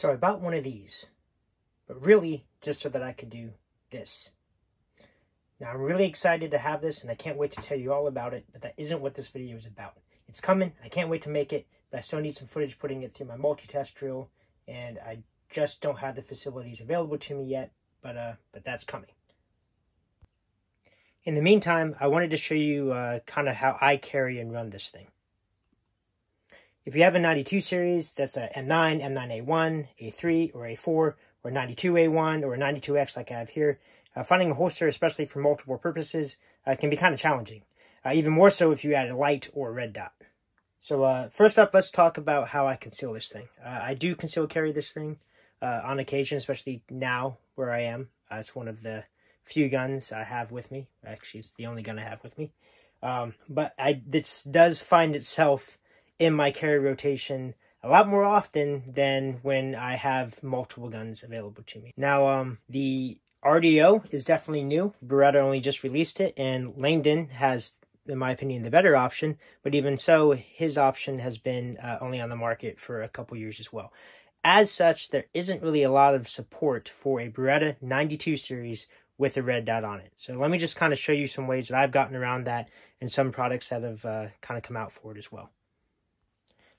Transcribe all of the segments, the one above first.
So I bought one of these, but really just so that I could do this. Now I'm really excited to have this, and I can't wait to tell you all about it, but that isn't what this video is about. It's coming, I can't wait to make it, but I still need some footage putting it through my multitask drill, and I just don't have the facilities available to me yet, but that's coming. In the meantime, I wanted to show you kind of how I carry and run this thing. If you have a 92 series, that's a M9, M9A1, A3, or A4, or 92A1, or a 92X like I have here, finding a holster, especially for multiple purposes, can be kind of challenging. Even more so if you add a light or a red dot. So first up, let's talk about how I conceal this thing. I do conceal carry this thing on occasion, especially now where I am. It's one of the few guns I have with me. Actually, it's the only gun I have with me. But this does find itself in my carry rotation a lot more often than when I have multiple guns available to me. Now, the RDO is definitely new. Beretta only just released it, and Langdon has, in my opinion, the better option. But even so, his option has been only on the market for a couple years as well. As such, there isn't really a lot of support for a Beretta 92 series with a red dot on it. So let me just kind of show you some ways that I've gotten around that and some products that have kind of come out for it as well.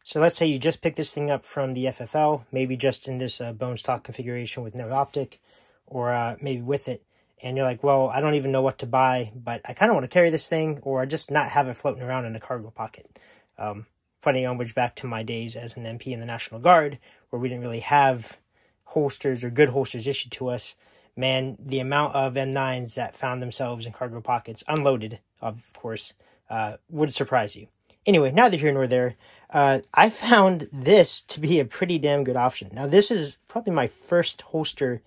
So let's say you just picked this thing up from the FFL, maybe just in this bone stock configuration with no optic, or maybe with it, and you're like, well, I don't even know what to buy, but I kind of want to carry this thing, or just not have it floating around in a cargo pocket. Funny homage back to my days as an MP in the National Guard, where we didn't really have holsters or good holsters issued to us. Man, the amount of M9s that found themselves in cargo pockets, unloaded, of course, would surprise you. Anyway, neither here nor there. I found this to be a pretty damn good option. Now, this is probably my first holster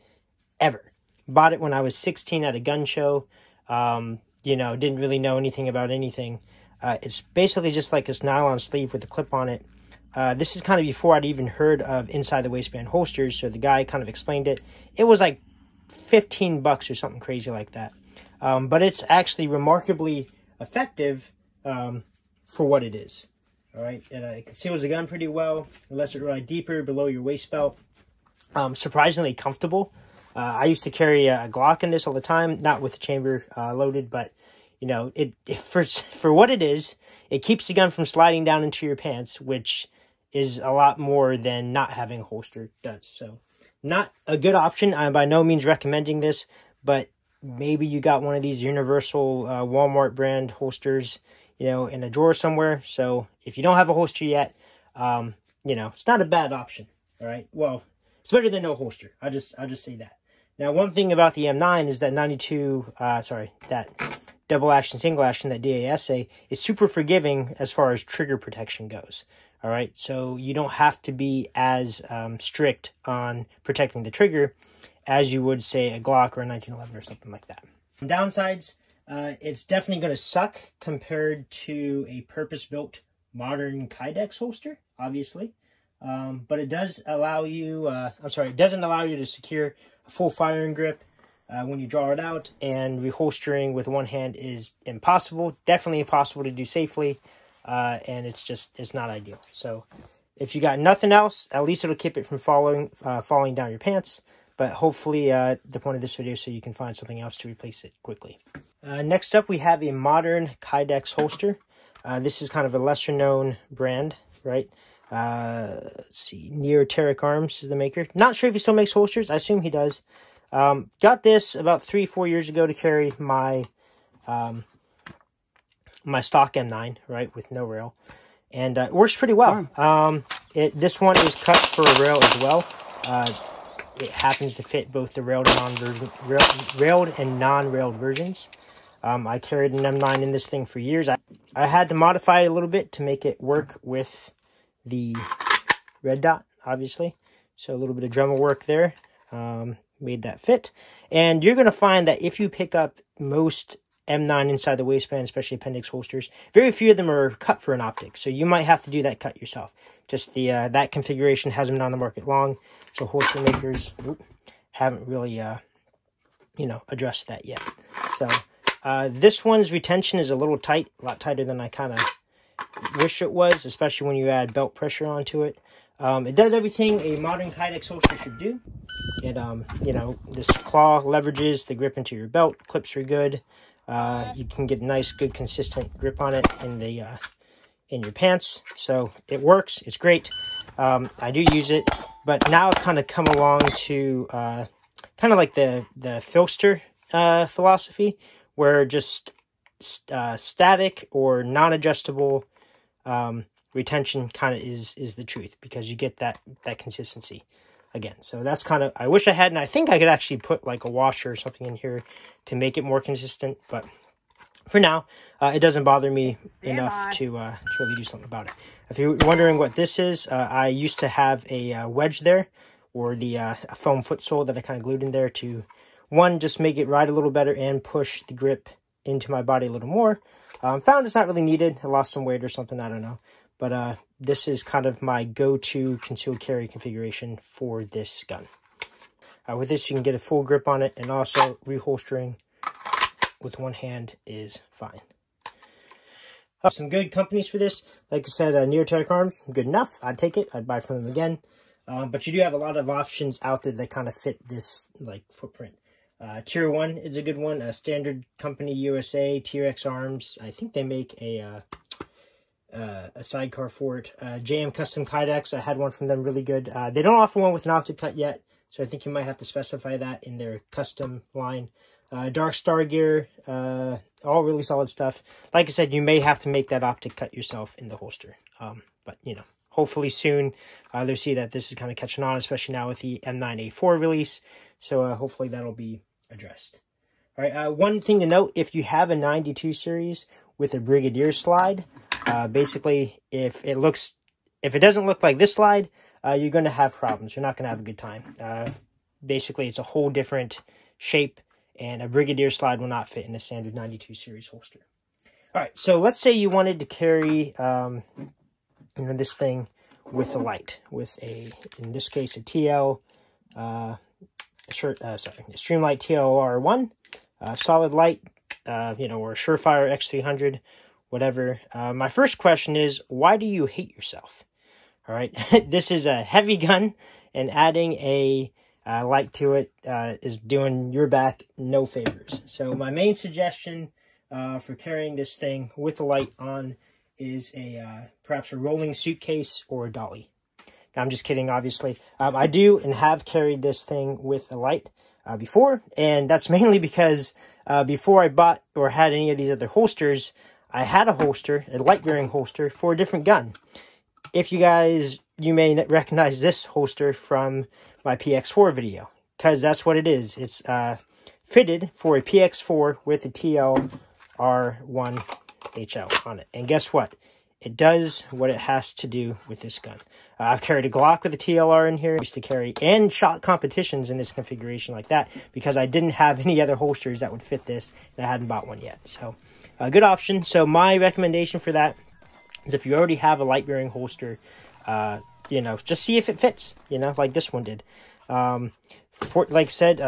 ever. Bought it when I was 16 at a gun show. You know, didn't really know anything about anything. It's basically just like this nylon sleeve with a clip on it. This is kind of before I'd even heard of inside the waistband holsters, so the guy kind of explained it. It was like 15 bucks or something crazy like that. But it's actually remarkably effective for what it is. All right, it conceals the gun pretty well. It lets it ride deeper below your waist belt. Surprisingly comfortable. I used to carry a Glock in this all the time, not with the chamber loaded, but you know, for what it is, it keeps the gun from sliding down into your pants, which is a lot more than not having a holster does. So, not a good option. I'm by no means recommending this, but maybe you got one of these universal Walmart brand holsters, you know, in a drawer somewhere. So if you don't have a holster yet, you know, it's not a bad option. All right. Well, it's better than no holster. I'll just say that. Now, one thing about the M9 is that that double action, single action, that DASA is super forgiving as far as trigger protection goes. All right. So you don't have to be as strict on protecting the trigger as you would, say, a Glock or a 1911 or something like that. From downsides, it's definitely going to suck compared to a purpose-built modern Kydex holster, obviously. But it does allow you, it doesn't allow you to secure a full firing grip when you draw it out, and reholstering with one hand is impossible, definitely impossible to do safely, and it's not ideal. So if you got nothing else, at least it'll keep it from falling down your pants. But hopefully the point of this video is so you can find something else to replace it quickly. Next up, we have a modern Kydex holster. This is kind of a lesser known brand, right? Let's see, Neoteric Arms is the maker. Not sure if he still makes holsters. I assume he does. Got this about 3-4 years ago to carry my my stock M9, right, with no rail. And it works pretty well. This one is cut for a rail as well. It happens to fit both the railed and non-railed versions. I carried an M9 in this thing for years. I had to modify it a little bit to make it work with the red dot, obviously. So a little bit of Dremel work there made that fit. And you're going to find that if you pick up most M9 inside the waistband, especially appendix holsters, very few of them are cut for an optic. So you might have to do that cut yourself. Just the that configuration hasn't been on the market long. So holster makers haven't really, addressed that yet. So this one's retention is a little tight, a lot tighter than I kind of wish it was, especially when you add belt pressure onto it. It does everything a modern Kydex holster should do. It, you know, this claw leverages the grip into your belt. Clips are good. You can get a nice, good, consistent grip on it in the in your pants. So it works. It's great. I do use it, but now I've kind of come along to kind of like the phlster philosophy, where just static or non-adjustable retention kind of is the truth, because you get that consistency again. So that's kind of, I wish I had, and I think I could actually put like a washer or something in here to make it more consistent, but for now, it doesn't bother me enough to really do something about it. If you're wondering what this is, I used to have a wedge there, or the foam foot sole that I kind of glued in there to, one, just make it ride a little better and push the grip into my body a little more. Found it's not really needed. I lost some weight or something, I don't know. But this is kind of my go-to concealed carry configuration for this gun. With this, you can get a full grip on it, and also reholstering with one hand is fine. Some good companies for this. Like I said, Neoteric Arms, good enough. I'd take it. I'd buy from them again. But you do have a lot of options out there that kind of fit this like footprint. Tier 1 is a good one. Standard Company USA, TRX Arms. I think they make a sidecar for it. JM Custom Kydex. I had one from them, really good. They don't offer one with an optic cut yet, so I think you might have to specify that in their custom line. Dark Star Gear, all really solid stuff. Like I said, you may have to make that optic cut yourself in the holster. But, you know, hopefully soon they'll see that this is kind of catching on, especially now with the M9A4 release. So hopefully that'll be addressed. All right, one thing to note, if you have a 92 series with a Brigadier slide, basically if it doesn't look like this slide, you're going to have problems. You're not going to have a good time. Basically, it's a whole different shape, and a Brigadier slide will not fit in a standard 92 series holster. All right, so let's say you wanted to carry you know, this thing with a light, with a, in this case, a TL, Streamlight TLR1, solid light, you know, or a Surefire X300, whatever. My first question is, why do you hate yourself? All right, this is a heavy gun, and adding a light to it is doing your back no favors. So my main suggestion for carrying this thing with the light on is perhaps a rolling suitcase or a dolly. Now, I'm just kidding, obviously. I do and have carried this thing with a light before, and that's mainly because before I bought or had any of these other holsters, I had a holster, a light-bearing holster, for a different gun. If you guys, you may recognize this holster from my PX4 video, because that's what it is. It's fitted for a PX4 with a TLR1 HL on it. And guess what? It does what it has to do with this gun. I've carried a Glock with a TLR in here. I used to carry and shot competitions in this configuration like that, because I didn't have any other holsters that would fit this, and I hadn't bought one yet. So a good option. So my recommendation for that is, if you already have a light-bearing holster, you know, just see if it fits, you know, like this one did. Like I said,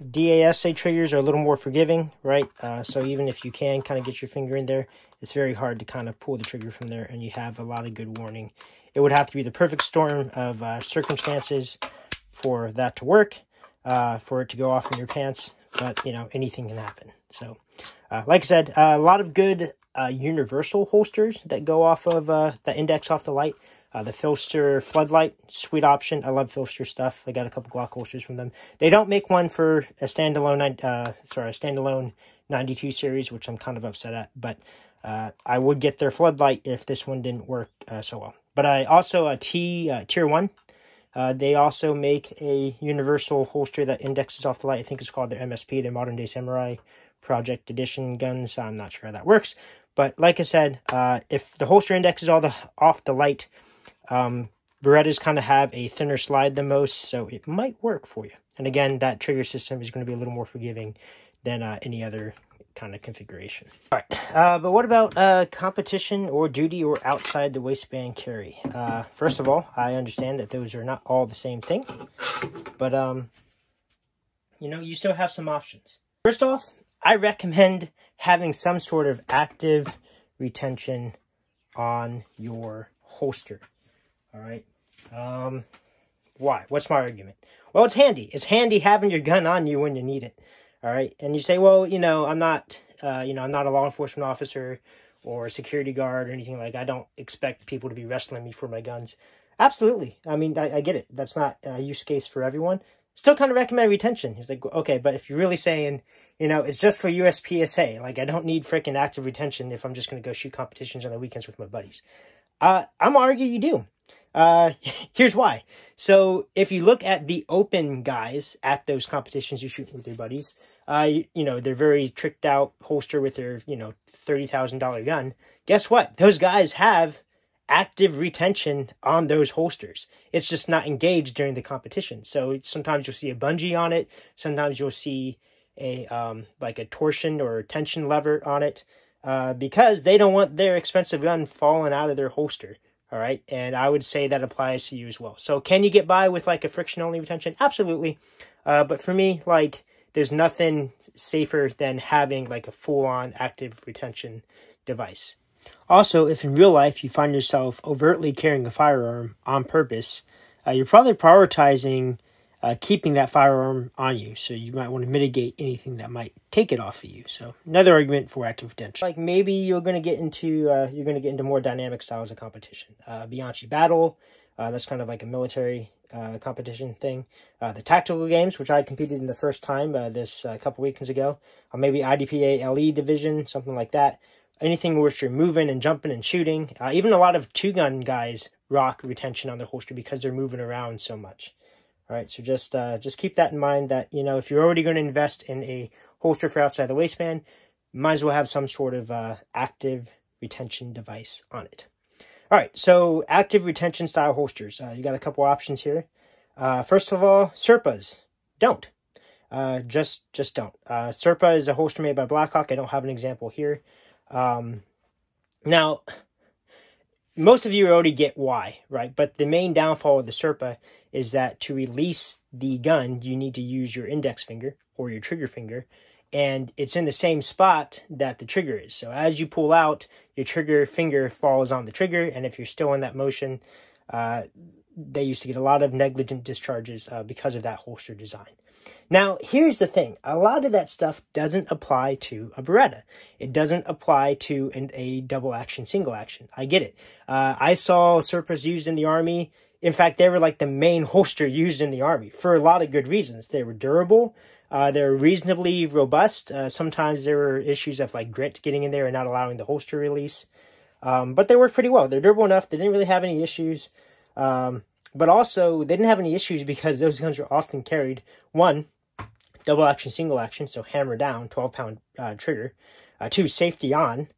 DASA triggers are a little more forgiving, right? So even if you can kind of get your finger in there, it's very hard to kind of pull the trigger from there, and you have a lot of good warning. It would have to be the perfect storm of circumstances for that to work, for it to go off in your pants, but, you know, anything can happen. So, like I said, a lot of good universal holsters that go off of the index off the light. The phlster floodlight, sweet option. I love phlster stuff. I got a couple Glock holsters from them. They don't make one for a standalone 92 series, which I'm kind of upset at. But I would get their floodlight if this one didn't work so well. But I also Tier 1. They also make a universal holster that indexes off the light. I think it's called their MSP, their Modern Day Samurai Project Edition guns. I'm not sure how that works. But like I said, if the holster index is off the light, Berettas kind of have a thinner slide than most, so it might work for you. And again, that trigger system is going to be a little more forgiving than any other kind of configuration. All right, but what about competition or duty or outside the waistband carry? First of all, I understand that those are not all the same thing, but you know, you still have some options. First off, I recommend having some sort of active retention on your holster. All right. Why? What's my argument? Well, it's handy. It's handy having your gun on you when you need it. All right. And you say, well, I'm not, I'm not a law enforcement officer or a security guard or anything like that. I don't expect people to be wrestling me for my guns. Absolutely. I mean, I get it. That's not a use case for everyone. Still kind of recommend retention. He's like, okay, but if you're really saying, it's just for USPSA, like I don't need freaking active retention if I'm just going to go shoot competitions on the weekends with my buddies. I'm going to argue you do. Here's why. So if you look at the open guys at those competitions you shoot with your buddies, they're very tricked out holster with their, $30,000 gun. Guess what? Those guys have active retention on those holsters. It's just not engaged during the competition. So sometimes you'll see a bungee on it. Sometimes you'll see a torsion or tension lever on it, because they don't want their expensive gun falling out of their holster. All right. And I would say that applies to you as well. So can you get by with like a friction only retention? Absolutely. But for me, like there's nothing safer than having like a full on active retention device. Also, if in real life you find yourself overtly carrying a firearm on purpose, you're probably prioritizing keeping that firearm on you. So you might want to mitigate anything that might take it off of you. So another argument for active retention. Like maybe you're going to get into more dynamic styles of competition. Bianchi Battle, that's kind of like a military competition thing. The tactical games, which I competed in the first time this couple weekends ago. Maybe IDPA LE division, something like that. Anything where you're moving and jumping and shooting. Even a lot of two-gun guys rock retention on their holster because they're moving around so much. All right, so just keep that in mind that, if you're already going to invest in a holster for outside the waistband, might as well have some sort of active retention device on it. All right, so active retention style holsters. You got a couple options here. First of all, Serpas. Don't. Just don't. Serpa is a holster made by Blackhawk. I don't have an example here. Now, most of you already get why, right? But the main downfall of the Serpa is that to release the gun, you need to use your index finger or your trigger finger, and it's in the same spot that the trigger is. So as you pull out, your trigger finger falls on the trigger, and if you're still in that motion, they used to get a lot of negligent discharges because of that holster design. Now, here's the thing. A lot of that stuff doesn't apply to a Beretta. It doesn't apply to a double action, single action. I get it. I saw Serpas used in the Army. In fact, they were like the main holster used in the Army for a lot of good reasons. They were durable. They were reasonably robust. Sometimes there were issues of like grit getting in there and not allowing the holster release. But they worked pretty well. They're durable enough. They didn't really have any issues. But also, they didn't have any issues because those guns were often carried, one, double action, single action, so hammer down, 12-pound trigger. Two, safety on.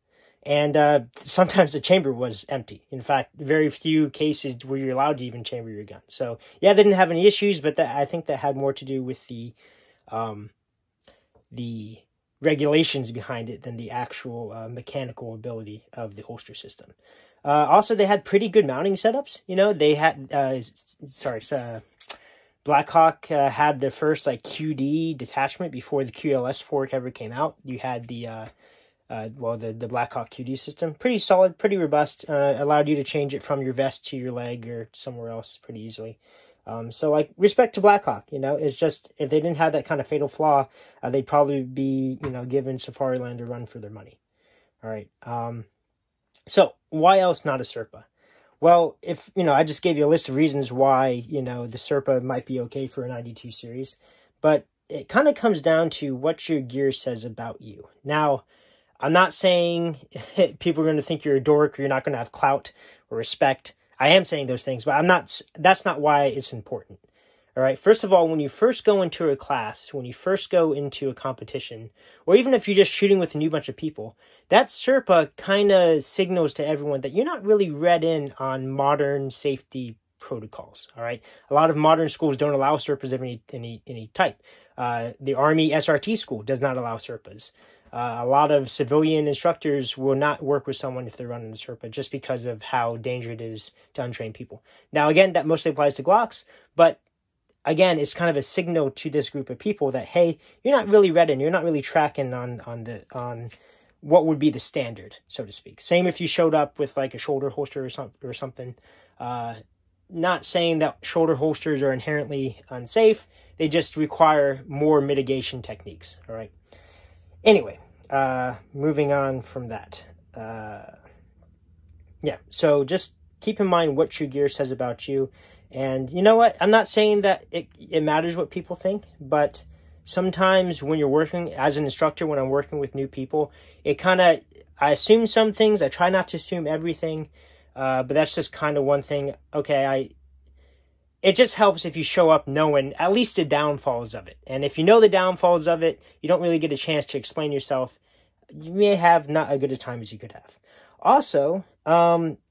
And sometimes the chamber was empty. In fact, very few cases were you allowed to even chamber your gun. So, yeah, they didn't have any issues, but I think that had more to do with the regulations behind it than the actual mechanical ability of the holster system. Also, they had pretty good mounting setups. They had, Blackhawk had the first like QD detachment before the QLS fork ever came out. You had the Blackhawk QD system. Pretty solid, pretty robust. Allowed you to change it from your vest to your leg or somewhere else pretty easily. So like respect to Blackhawk, it's just if they didn't have that kind of fatal flaw, they'd probably be, giving Safariland a run for their money. All right. So why else not a Serpa? Well, if, I just gave you a list of reasons why, the Serpa might be okay for a 92 series, but it kind of comes down to what your gear says about you. Now, I'm not saying people are going to think you're a dork or you're not going to have clout or respect. I am saying those things, but that's not why it's important. All right. First of all, when you first go into a class, when you first go into a competition, or even if you're just shooting with a new bunch of people, that Serpa kind of signals to everyone that you're not really read in on modern safety protocols. All right. A lot of modern schools don't allow Serpas of any type. The Army SRT school does not allow Serpas. A lot of civilian instructors will not work with someone if they're running a Serpa just because of how dangerous it is to untrained people. Now, again, that mostly applies to Glocks, but again, it's kind of a signal to this group of people that, hey, you're not really read in, you're not really tracking on what would be the standard, so to speak. Same if you showed up with like a shoulder holster or something. not saying that shoulder holsters are inherently unsafe. They just require more mitigation techniques. All right. Anyway, moving on from that. Yeah, so just keep in mind what your gear says about you. And you know what? I'm not saying that it matters what people think, but sometimes when you're working as an instructor, when I'm working with new people, I assume some things. I try not to assume everything, but that's just kind of one thing. Okay, it just helps if you show up knowing at least the downfalls of it. And if you know the downfalls of it, you don't really get a chance to explain yourself. You may have not as good a time as you could have. Also,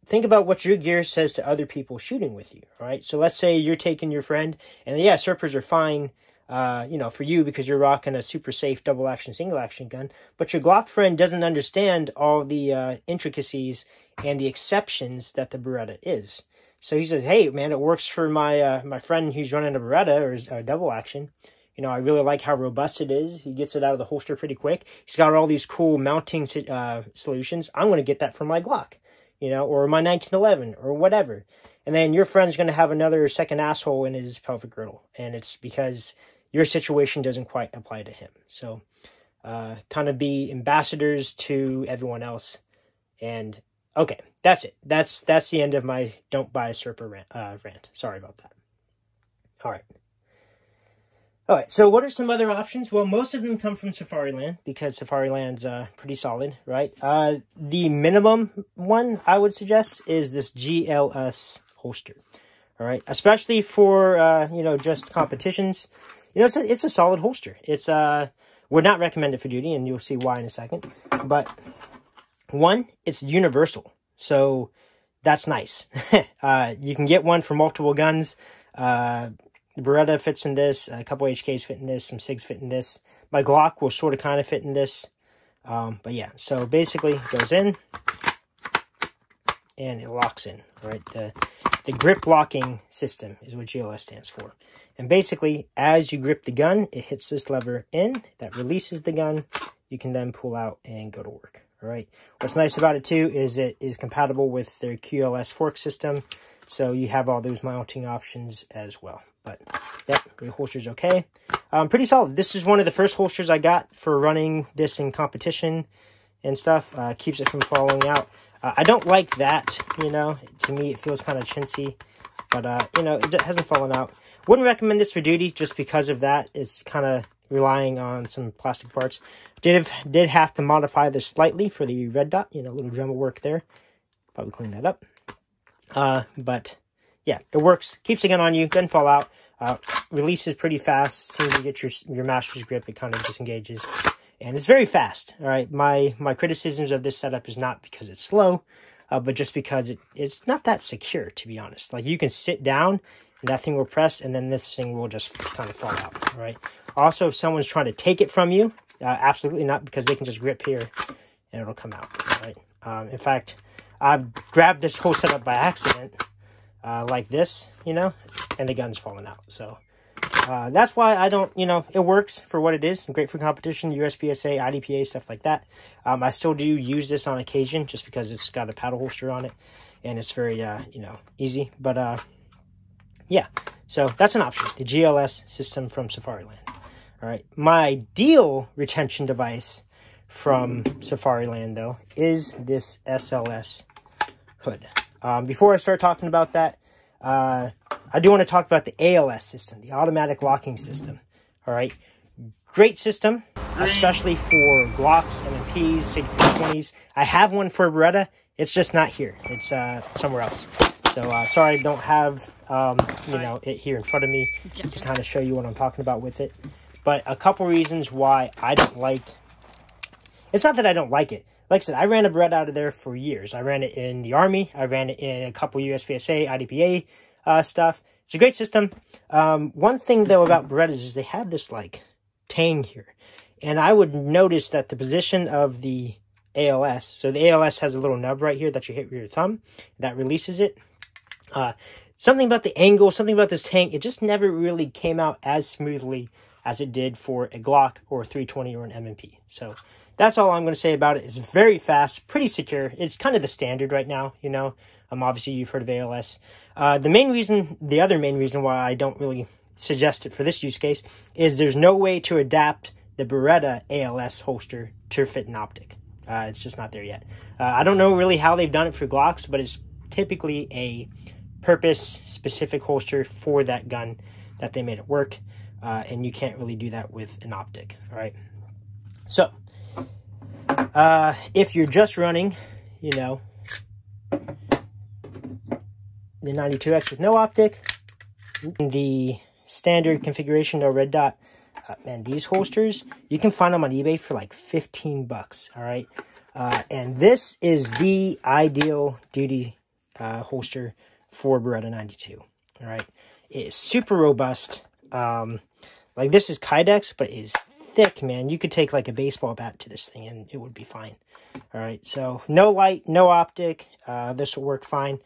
think about what your gear says to other people shooting with you, all right? So let's say you're taking your friend, and yeah, Serpers are fine, for you because you're rocking a super safe double action, single action gun, but your Glock friend doesn't understand all the intricacies and the exceptions that the Beretta is. So he says, hey, man, it works for my friend who's running a Beretta or a double action. I really like how robust it is. He gets it out of the holster pretty quick. He's got all these cool mounting solutions. I'm going to get that from my Glock, or my 1911 or whatever. And then your friend's going to have another second asshole in his pelvic girdle. And it's because your situation doesn't quite apply to him. So kind of be ambassadors to everyone else. And okay, that's it. That's the end of my don't buy a Serper rant. Sorry about that. All right, so what are some other options? Well, most of them come from Safariland because Safariland's pretty solid, right? The minimum one I would suggest is this Gls Holster, all right? Especially for, just competitions. It's a solid holster. It's would not recommend it for duty, and you'll see why in a second. But one, it's universal, so that's nice. You can get one for multiple guns. The Beretta fits in this, a couple HKs fit in this, some SIGs fit in this. My Glock will sort of kind of fit in this. But yeah, so basically it goes in and it locks in, right? The grip locking system is what GLS stands for. And basically, as you grip the gun, it hits this lever in, that releases the gun. You can then pull out and go to work, all right? What's nice about it too is it is compatible with their QLS fork system. So you have all those mounting options as well. But, yeah, the holster's okay. Pretty solid. This is one of the first holsters I got for running this in competition and stuff. Keeps it from falling out. I don't like that, To me, it feels kind of chintzy. But, it hasn't fallen out. Wouldn't recommend this for duty just because of that. It's kind of relying on some plastic parts. Did have to modify this slightly for the red dot. A little Dremel work there. Probably clean that up. But... yeah, it works. Keeps the gun on you. Doesn't fall out. Releases pretty fast. As soon as you get your master's grip, it kind of disengages. And it's very fast. All right. My criticisms of this setup is not because it's slow, but just because it's not that secure, to be honest. Like, you can sit down and that thing will press, and then this thing will just kind of fall out. All right. Also, if someone's trying to take it from you, absolutely not, because they can just grip here and it'll come out. All right. In fact, I've grabbed this whole setup by accident. Like this, and the gun's falling out. So, that's why I don't, it works for what it is. Great for competition, USPSA, IDPA, stuff like that. I still do use this on occasion just because it's got a paddle holster on it and it's very, easy. But, yeah, so that's an option. The GLS system from Safariland. All right. My ideal retention device from Safariland, though, is this SLS hood. Before I start talking about that, I do want to talk about the ALS system, the automatic locking system. All right. Great system, especially for Glocks, M&Ps, SIG 320s. I have one for Beretta. It's just not here. It's somewhere else. So sorry I don't have it here in front of me to kind of show you what I'm talking about with it. But a couple reasons why I don't like... It's not that I don't like it. Like I said, I ran a Beretta out of there for years. I ran it in the Army. I ran it in a couple USPSA, IDPA stuff. It's a great system. One thing, though, about Berettas is they have this, tang here. And I would notice that the position of the ALS, so the ALS has a little nub right here that you hit with your thumb. That releases it. Something about the angle, something about this tang, it just never really came out as smoothly as it did for a Glock or a 320 or an M&P. So that's all I'm going to say about it. It's very fast, pretty secure. It's kind of the standard right now, you know. Obviously, you've heard of ALS. The other main reason why I don't really suggest it for this use case is there's no way to adapt the Beretta ALS holster to fit an optic. It's just not there yet. I don't know really how they've done it for Glocks, but it's typically a purpose-specific holster for that gun that they made it work, and you can't really do that with an optic, all right? So, if you're just running, you know, the 92X with no optic, the standard configuration, no red dot, man, these holsters, you can find them on eBay for like 15 bucks, all right? And this is the ideal duty holster for Beretta 92, all right? It is super robust. Like, this is Kydex, but it is thick, man. You could take like a baseball bat to this thing and it would be fine. All right, so no light, no optic. This will work fine.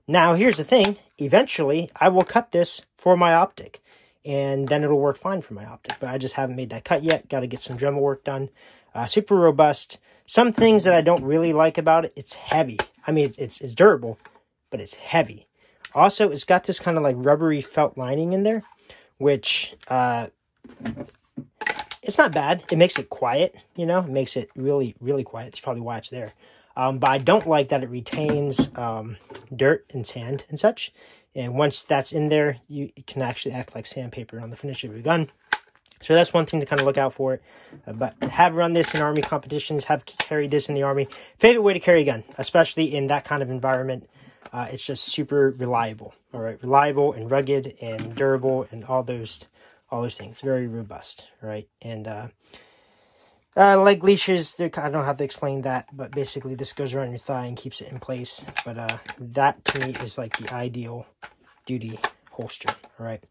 Now, here's the thing. Eventually, I will cut this for my optic, and then it'll work fine for my optic. But I just haven't made that cut yet. Got to get some Dremel work done. Super robust. Some things that I don't really like about it, it's heavy. I mean, it's durable, but it's heavy. Also, it's got this kind of like rubbery felt lining in there, which it's not bad. It makes it quiet, you know. It makes it really, really quiet. It's probably why it's there. But I don't like that it retains dirt and sand and such. And once that's in there, it can actually act like sandpaper on the finish of your gun. So that's one thing to kind of look out for it. But have run this in Army competitions, have carried this in the Army. Favorite way to carry a gun, especially in that kind of environment. It's just super reliable. All right, reliable and rugged and durable and all those things. Very robust, right? And leg leashes, I don't have to explain that, but basically this goes around your thigh and keeps it in place. But that to me is like the ideal duty holster, all right?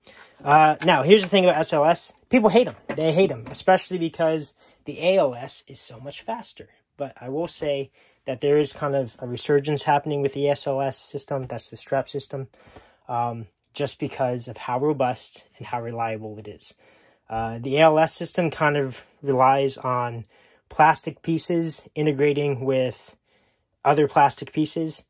Now, here's the thing about SLS. People hate them. They hate them, especially because the ALS is so much faster. But I will say that there is kind of a resurgence happening with the SLS system. That's the strap system. Just because of how robust and how reliable it is. The ALS system kind of relies on plastic pieces integrating with other plastic pieces.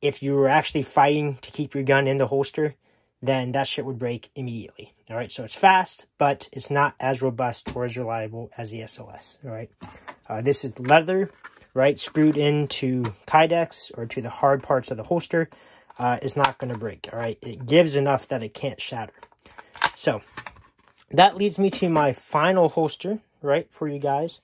If you were actually fighting to keep your gun in the holster, then that shit would break immediately. All right, so it's fast, but it's not as robust or as reliable as the SLS. All right, this is leather, right, screwed into Kydex or to the hard parts of the holster. Is not going to break, all right? It gives enough that it can't shatter. So, that leads me to my final holster, right, for you guys.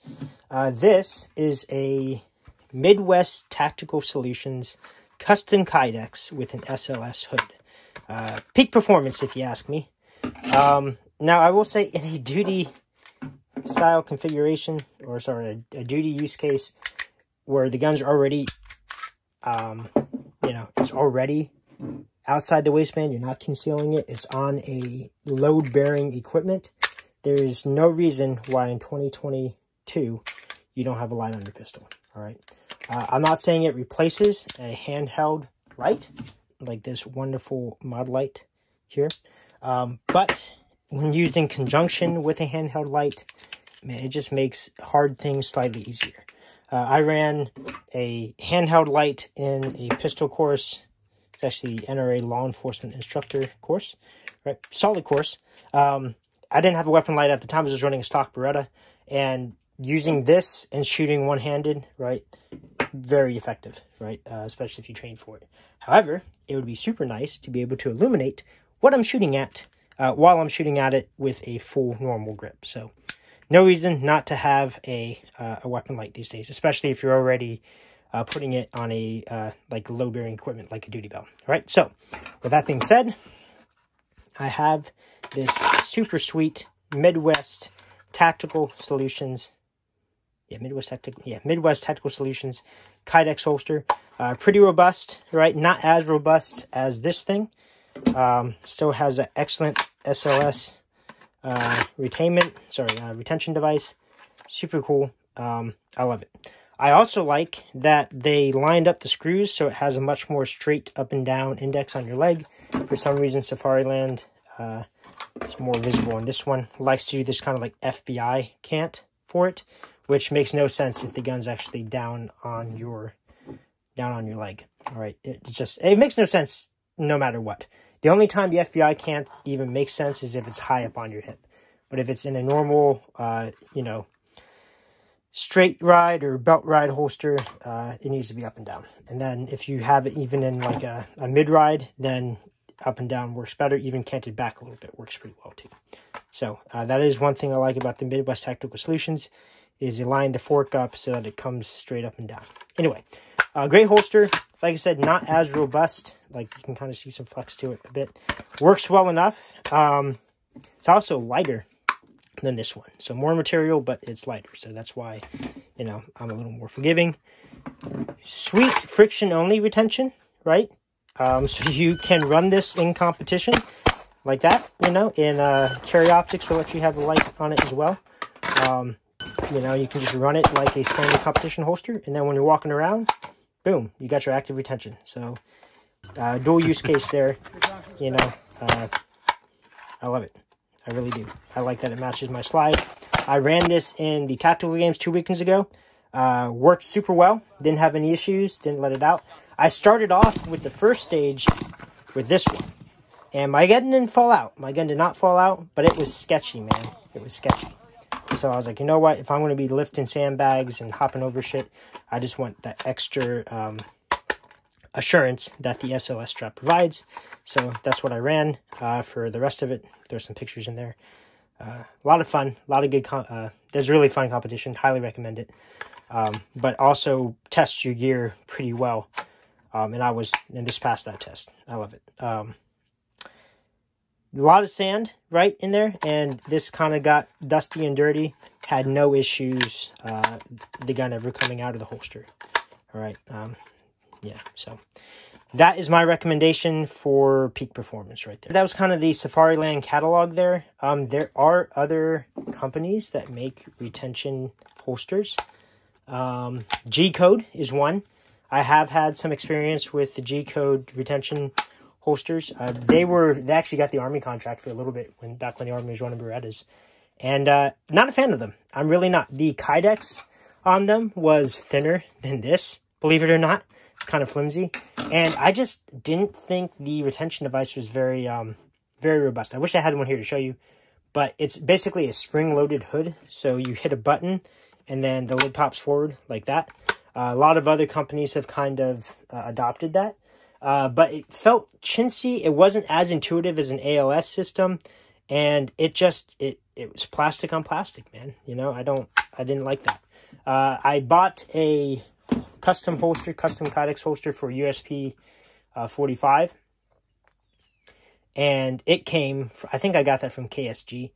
This is a Midwest Tactical Solutions custom Kydex with an SLS hood. Peak performance, if you ask me. Now, I will say in a duty style configuration, or sorry, a duty use case where the guns are already... you know, it's already outside the waistband. You're not concealing it. It's on a load-bearing equipment. There's no reason why in 2022 you don't have a light on your pistol, all right? I'm not saying it replaces a handheld light, like this wonderful mod light here. But when used in conjunction with a handheld light, man, it just makes hard things slightly easier. I ran a handheld light in a pistol course. It's actually the NRA Law Enforcement Instructor course, right? Solid course. I didn't have a weapon light at the time. I was just running a stock Beretta. And using this and shooting one-handed, right, very effective, right? Especially if you train for it. However, it would be super nice to be able to illuminate what I'm shooting at while I'm shooting at it with a full normal grip. So, no reason not to have a weapon light these days, especially if you're already putting it on a like low-bearing equipment like a duty belt. All right, so with that being said, I have this super sweet Midwest Tactical Solutions. Midwest Tactical Solutions Kydex holster. Pretty robust, right? Not as robust as this thing. Still has an excellent SLS retention device. Super cool. I love it. I also like that they lined up the screws so it has a much more straight up and down index on your leg. For some reason, Safariland It's more visible on this one. It likes to do this kind of like FBI cant for it, which makes no sense if the gun's actually down on your leg. All right, it makes no sense no matter what. The only time the FBI can't even make sense is if it's high up on your hip. But if it's in a normal, you know, straight ride or belt ride holster, it needs to be up and down. And then if you have it even in like a mid ride, then up and down works better. Even canted back a little bit works pretty well too. So that is one thing I like about the Midwest Tactical Solutions, is you line the fork up so that it comes straight up and down. Anyway, great holster. Like I said, not as robust. Like you can kind of see some flex to it a bit. Works well enough. It's also lighter than this one. So more material, but it's lighter. So that's why, you know, I'm a little more forgiving. Sweet friction only retention, right? So you can run this in competition like that, you know, in carry optics will let you have the light on it as well. You know, you can just run it like a standard competition holster, and then when you're walking around, boom, you got your active retention. So dual use case there, you know, I love it. I really do. I like that it matches my slide. I ran this in the tactical games 2 weekends ago. Worked super well. Didn't have any issues. Didn't let it out. I started off with the first stage with this one. And my gun didn't fall out. My gun did not fall out, but it was sketchy, man. It was sketchy. So I was like, you know what? If I'm going to be lifting sandbags and hopping over shit, I just want that extra assurance that the SLS strap provides. So that's what I ran for the rest of it. There's some pictures in there. A lot of fun. A lot of good... there's really fun competition. Highly recommend it. But also test your gear pretty well. And this passed that test. I love it. A lot of sand right in there, and this kind of got dusty and dirty. Had no issues, the gun ever coming out of the holster. All right, yeah, so that is my recommendation for peak performance right there. That was kind of the Safariland catalog there. There are other companies that make retention holsters. G-Code is one. I have had some experience with the G-Code retention holsters. They actually got the Army contract for a little bit back when the Army was running Berettas. And not a fan of them. I'm really not. The Kydex on them was thinner than this, believe it or not. It's kind of flimsy. And I just didn't think the retention device was very robust. I wish I had one here to show you. But it's basically a spring-loaded hood. So you hit a button and then the lid pops forward like that. A lot of other companies have kind of adopted that. But it felt chintzy. It wasn't as intuitive as an ALS system. And it was plastic on plastic, man. You know, I didn't like that. I bought a custom Kydex holster for USP 45. And it came, I think I got that from KSG.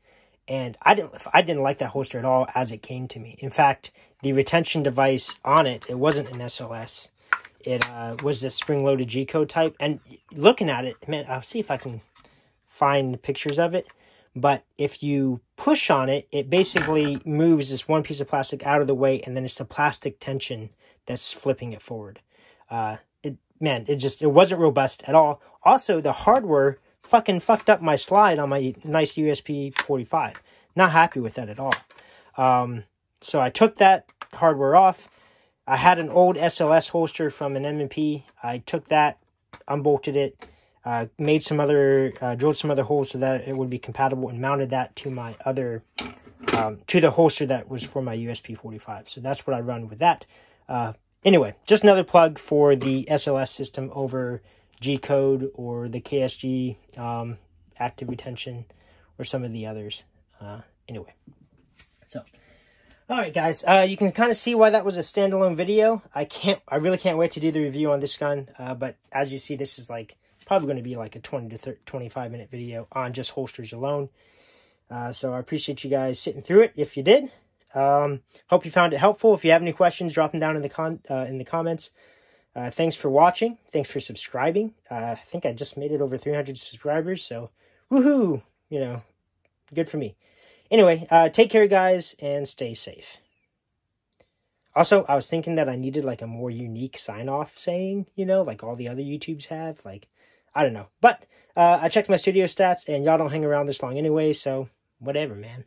And I didn't like that holster at all as it came to me. In fact, the retention device on it wasn't an SLS. It was this spring-loaded G-Code type. And looking at it, man, I'll see if I can find pictures of it. But if you push on it, it basically moves this one piece of plastic out of the way, and then it's the plastic tension that's flipping it forward. It wasn't robust at all. Also, the hardware fucking fucked up my slide on my nice USP 45. Not happy with that at all. So I took that hardware off. I had an old SLS holster from an M&P. I took that, unbolted it, made some other, drilled some other holes so that it would be compatible, and mounted that to my other, to the holster that was for my USP 45. So that's what I run with that. Anyway, just another plug for the SLS system over G-Code or the KSG active retention or some of the others. Anyway, so all right, guys, you can kind of see why that was a standalone video. I really can't wait to do the review on this gun. But as you see, this is like probably going to be like a 20 to 25 minute video on just holsters alone. So I appreciate you guys sitting through it. If you did, hope you found it helpful. If you have any questions, drop them down in the comments. Thanks for watching. Thanks for subscribing. I think I just made it over 300 subscribers, so woohoo! You know, good for me. Anyway, take care, guys, and stay safe. Also, I was thinking that I needed like a more unique sign-off saying, you know, like all the other YouTubes have. Like, I don't know. But I checked my studio stats, and y'all don't hang around this long anyway, so whatever, man.